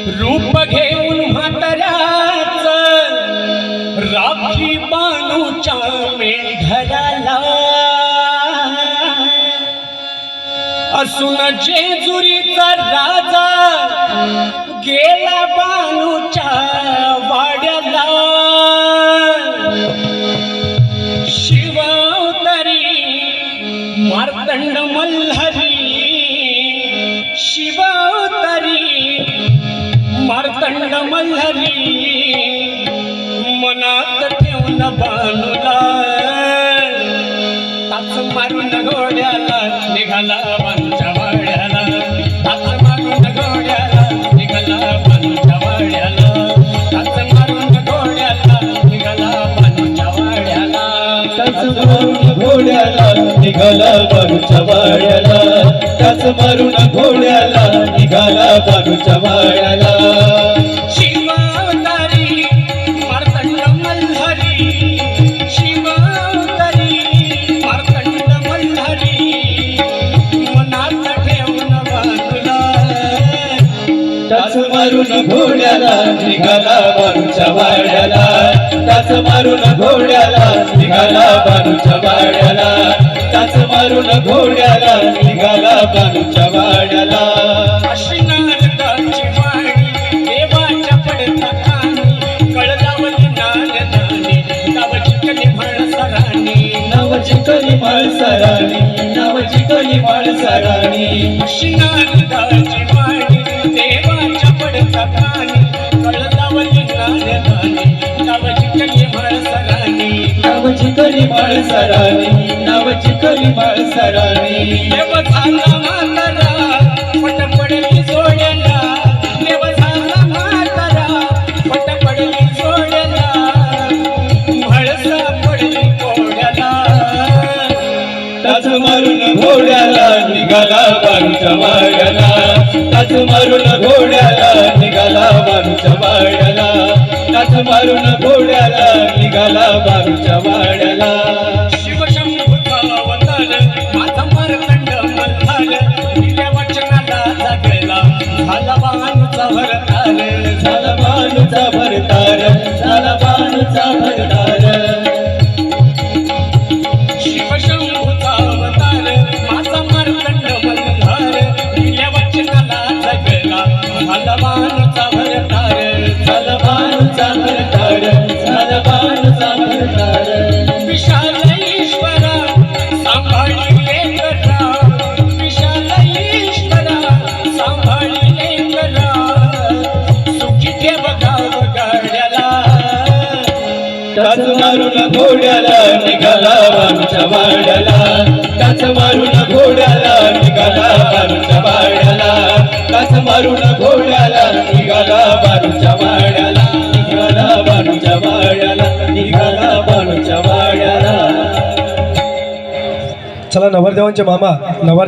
रूप घेऊन म्हाताऱ्याच राखी बानूच्या मेंढराला असून जेजुरीचा राजा गेला बानूच्या वाड्याला शिवावतारी मार्तंड मल्हारी शिवावतारी मार्तंड मल्हारी मनात ठेवून बानूला ताच मारून घोड्याला निघाला बानूच्या वाड्याला ताच मारून घोड्याला निघाला बानूच्या वाड्याला ताच मारून घोड्याला निघाला बानूच्या वाड्याला ताच मारून घोड्याला निघाला बानूच्या वाड्याला ताच मारून घोड्याला निघाला बानूच्या वाड्याला शिवावतारी मार्तंड मल्हारी शिवावतारी मार्तंड मल्हारी मनात ठेवून बानूला ताच मारून घोड्याला निघाला बानूच्या वाड्याला ताच मारून घोड्याला निघाला बानूच्या वाड्याला ताच मारून घोड्याला निघाला बानूच्या वाड्याला अशी नारदाची वाणी देवाच्या पडता कानी कळदावली नागदानी नावची कलिमाळ सराणी नावाची कलिमाळ सराणी नावाची कलिमाळ सराणी अशी नारदाची वाणी देवाच्या पडता कानी कळदावली नागदानी नावची कलिमाळ सराणी नावाची कलिमाळ सराणी नावाची कलिमाळ सराणी देव झाला म्हातारा पट पडली जोड्याला देव झाला म्हातारा पट पडली जोड्याला म्हाळसा पडली कोड्याला ताच मारून घोड्याला निघाला बानूच्या वाड्याला ताच मारून घोड्याला निघाला बानूच्या वाड्याला ताच मारून घोड्याला निघाला बानूच्या वाड्याला शिवशंभूचा अवतार माझा मार्तंड मल्हार दिल्या वचनाला जागला झाला बाणूचा भरतार झाला बानूचा भरतार झाला बानूचा भरतार शिवशंभूचा अवतार माझा मार्तंड मल्हार दिल्या वचनाला जागला झाला बाणूचा भरतार झाला बानूचा भरतार झाला बानूचा भरतार विशाल ईश्वरा सांभाळी लेकरा विशाल ईश्वरा सांभाळी लेकरा सुखी ठेव गाव गाड्याला ताच मारून घोड्याला निघाला बानूच्या वाड्याला ताच मारून घोड्याला निघाला बानूच्या वाड्याला ताच मारून घोड्याला निघाला बानूच्या वाड्याला निघाला बानूच्या वाड्याला निघाला बानूच्या वाड्याला. चला नवरदेवांचे मामा नवर